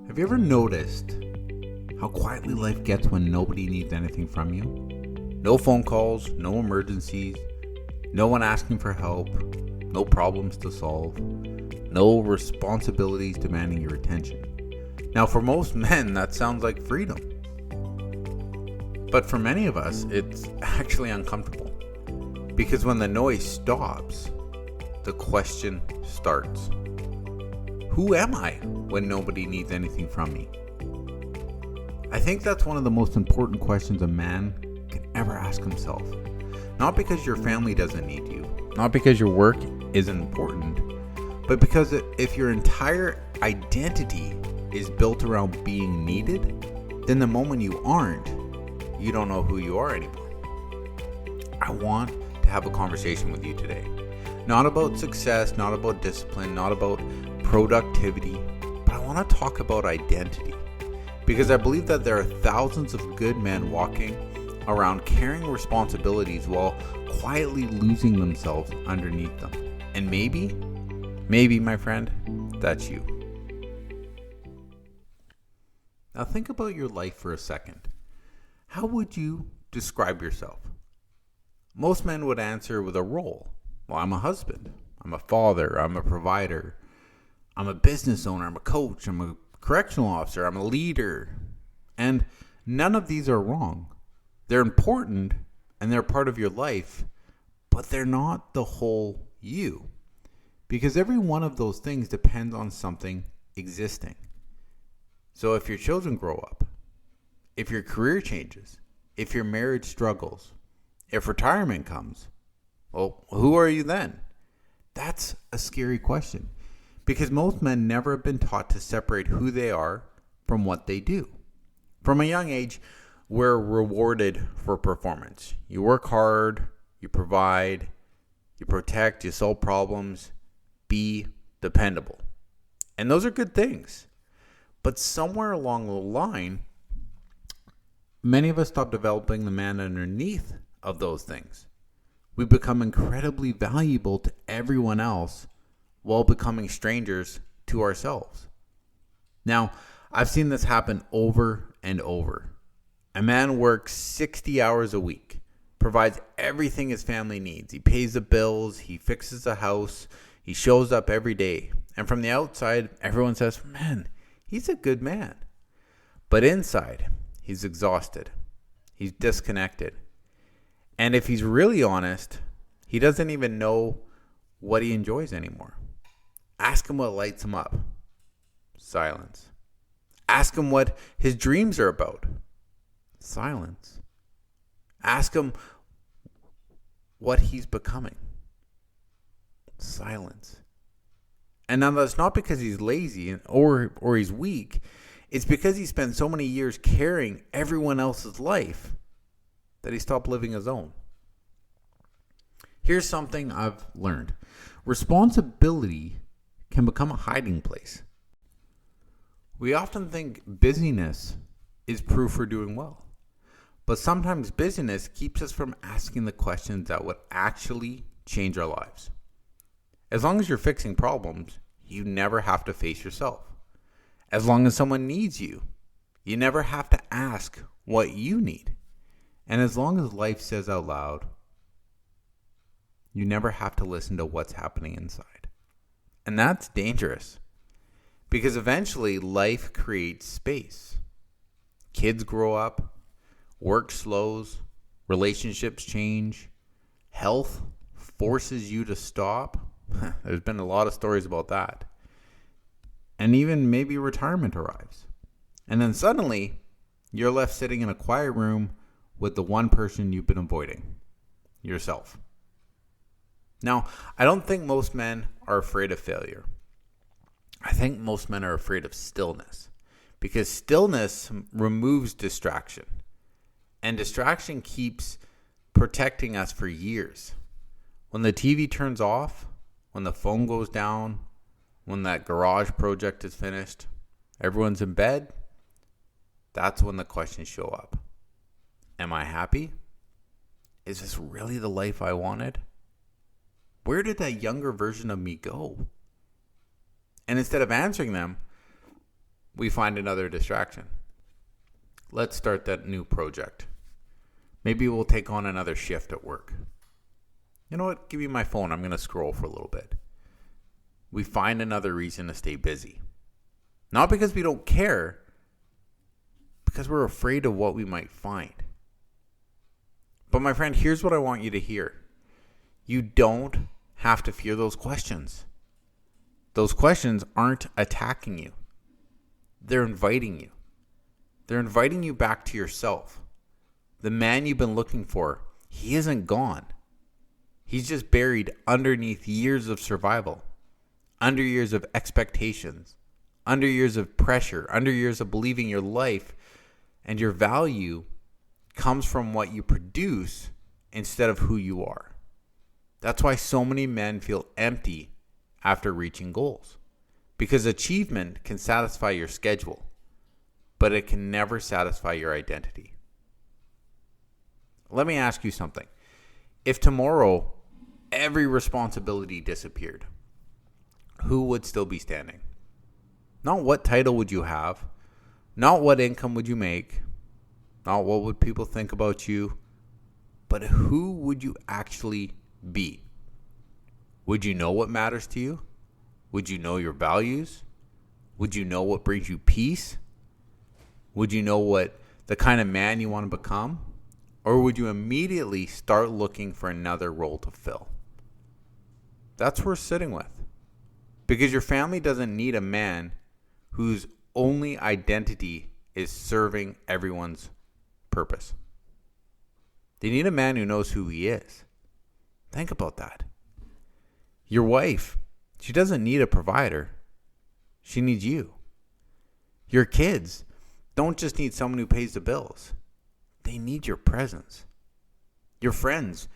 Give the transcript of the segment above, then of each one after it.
Have you ever noticed how quietly life gets when nobody needs anything from you? No phone calls, no emergencies, no one asking for help, no problems to solve, no responsibilities demanding your attention. Now, for most men, that sounds like freedom. But for many of us, it's actually uncomfortable. Because when the noise stops, the question starts. Who am I when nobody needs anything from me? I think that's one of the most important questions a man can ever ask himself. Not because your family doesn't need you, not because your work isn't important, but because if your entire identity is built around being needed, then the moment you aren't, you don't know who you are anymore. I want to have a conversation with you today. Not about success, not about discipline, not about productivity, but I want to talk about identity. Because I believe that there are thousands of good men walking around carrying responsibilities while quietly losing themselves underneath them. And maybe, my friend, that's you. Now think about your life for a second. How would you describe yourself? Most men would answer with a role. Well, I'm a husband, I'm a father, I'm a provider, I'm a business owner, I'm a coach, I'm a correctional officer, I'm a leader. And none of these are wrong. They're important and they're part of your life, but they're not the whole you. Because every one of those things depends on something existing. So if your children grow up, if your career changes, if your marriage struggles, if retirement comes, well, who are you then? That's a scary question because most men never have been taught to separate who they are from what they do. From a young age, we're rewarded for performance. You work hard, you provide, you protect, you solve problems, be dependable. And those are good things. But somewhere along the line, many of us stop developing the man underneath of those things. We become incredibly valuable to everyone else while becoming strangers to ourselves. Now, I've seen this happen over and over. A man works 60 hours a week, provides everything his family needs. He pays the bills, he fixes the house, he shows up every day. And from the outside, everyone says, man, he's a good man. But inside, he's exhausted. He's disconnected. And if he's really honest, he doesn't even know what he enjoys anymore. Ask him what lights him up. Silence. Ask him what his dreams are about. Silence. Ask him what he's becoming. Silence. And now that's not because he's lazy or he's weak. It's because he spent so many years carrying everyone else's life that he stopped living his own. Here's something I've learned. Responsibility can become a hiding place. We often think busyness is proof we're doing well. But sometimes busyness keeps us from asking the questions that would actually change our lives. As long as you're fixing problems, you never have to face yourself. As long as someone needs you, you never have to ask what you need. And as long as life says out loud, you never have to listen to what's happening inside. And that's dangerous because eventually life creates space. Kids grow up, work slows, relationships change, health forces you to stop. There's been a lot of stories about that. And even maybe retirement arrives. And then suddenly, you're left sitting in a quiet room with the one person you've been avoiding, yourself. Now, I don't think most men are afraid of failure. I think most men are afraid of stillness because stillness removes distraction. And distraction keeps protecting us for years. When the TV turns off, when the phone goes down, when that garage project is finished, everyone's in bed, that's when the questions show up. Am I happy? Is this really the life I wanted? Where did that younger version of me go? And instead of answering them, we find another distraction. Let's start that new project. Maybe we'll take on another shift at work. You know what? Give me my phone. I'm going to scroll for a little bit. We find another reason to stay busy. Not because we don't care, because we're afraid of what we might find. But my friend, here's what I want you to hear. You don't have to fear those questions. Those questions aren't attacking you. They're inviting you. They're inviting you back to yourself. The man you've been looking for, he isn't gone. He's just buried underneath years of survival, under years of expectations, under years of pressure, under years of believing your life and your value comes from what you produce instead of who you are. That's why so many men feel empty after reaching goals. Because achievement can satisfy your schedule, but it can never satisfy your identity. Let me ask you something. If tomorrow every responsibility disappeared, who would still be standing? Not what title would you have, not what income would you make, not what would people think about you, but who would you actually be? Would you know what matters to you? Would you know your values? Would you know what brings you peace? Would you know what the kind of man you want to become? Or would you immediately start looking for another role to fill? That's what we're sitting with. Because your family doesn't need a man whose only identity is serving everyone's purpose. They need a man who knows who he is. Think about that. Your wife, she doesn't need a provider. She needs you. Your kids don't just need someone who pays the bills. They need your presence. Your friends,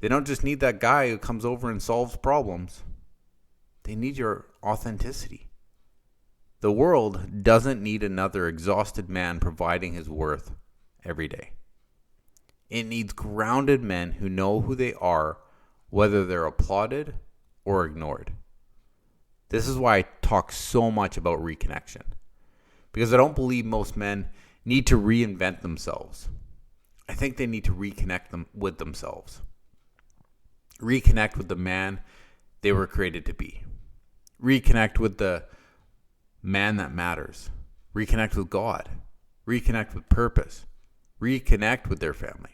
they don't just need that guy who comes over and solves problems. They need your authenticity. The world doesn't need another exhausted man providing his worth every day. It needs grounded men who know who they are, whether they're applauded or ignored. This is why I talk so much about reconnection. Because I don't believe most men need to reinvent themselves. I think they need to reconnect them with themselves. Reconnect with the man they were created to be. Reconnect with the man that matters. Reconnect with God. Reconnect with purpose. Reconnect with their family.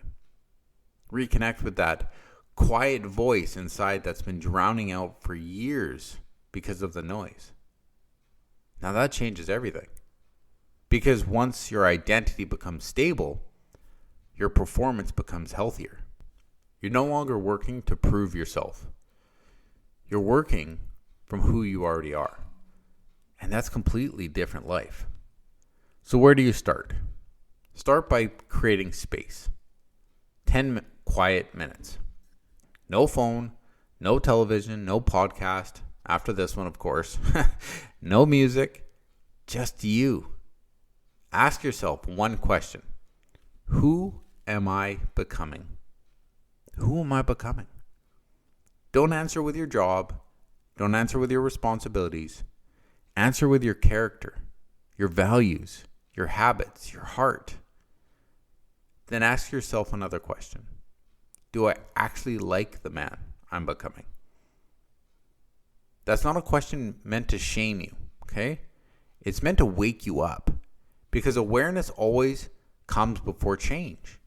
Reconnect with that quiet voice inside that's been drowning out for years because of the noise. Now that changes everything. Because once your identity becomes stable, your performance becomes healthier. You're no longer working to prove yourself. You're working from who you already are. And that's completely different life. So where do you start? Start by creating space. 10 quiet minutes. No phone, no television, no podcast. After this one, of course. No music, just you. Ask yourself one question. Who am I becoming? Who am I becoming? Don't answer with your job. Don't answer with your responsibilities. Answer with your character, your values, your habits, your heart. Then ask yourself another question. Do I actually like the man I'm becoming? That's not a question meant to shame you, okay? It's meant to wake you up. Because awareness always comes before change.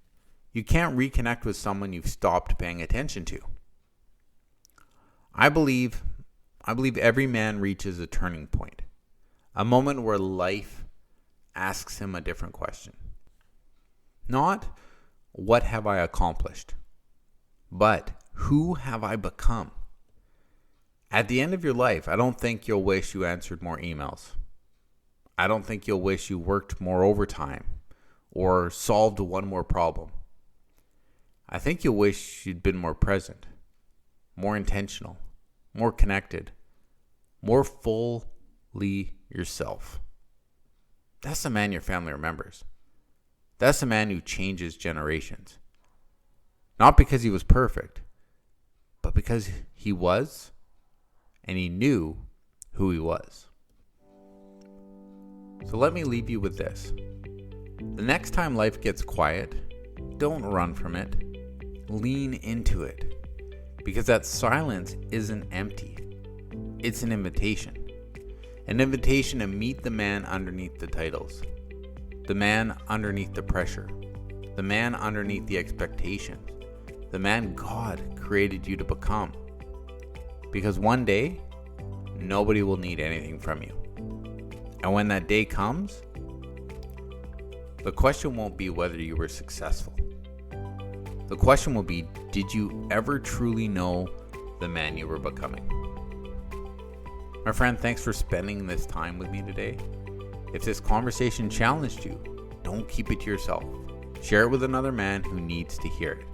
You can't reconnect with someone you've stopped paying attention to. I believe every man reaches a turning point. A moment where life asks him a different question. Not, what have I accomplished? But, who have I become? At the end of your life, I don't think you'll wish you answered more emails. I don't think you'll wish you worked more overtime or solved one more problem. I think you'll wish you'd been more present, more intentional, more connected, more fully yourself. That's the man your family remembers. That's the man who changes generations. Not because he was perfect, but because he was, and he knew who he was. So let me leave you with this. The next time life gets quiet, don't run from it. Lean into it. Because that silence isn't empty. It's an invitation. An invitation to meet the man underneath the titles. The man underneath the pressure. The man underneath the expectations. The man God created you to become. Because one day, nobody will need anything from you. And when that day comes, the question won't be whether you were successful. The question will be, did you ever truly know the man you were becoming? My friend, thanks for spending this time with me today. If this conversation challenged you, don't keep it to yourself. Share it with another man who needs to hear it.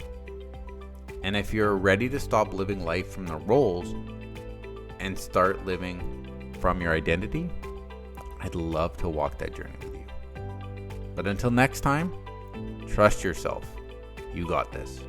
And if you're ready to stop living life from the roles and start living from your identity, I'd love to walk that journey with you. But until next time, trust yourself. You got this.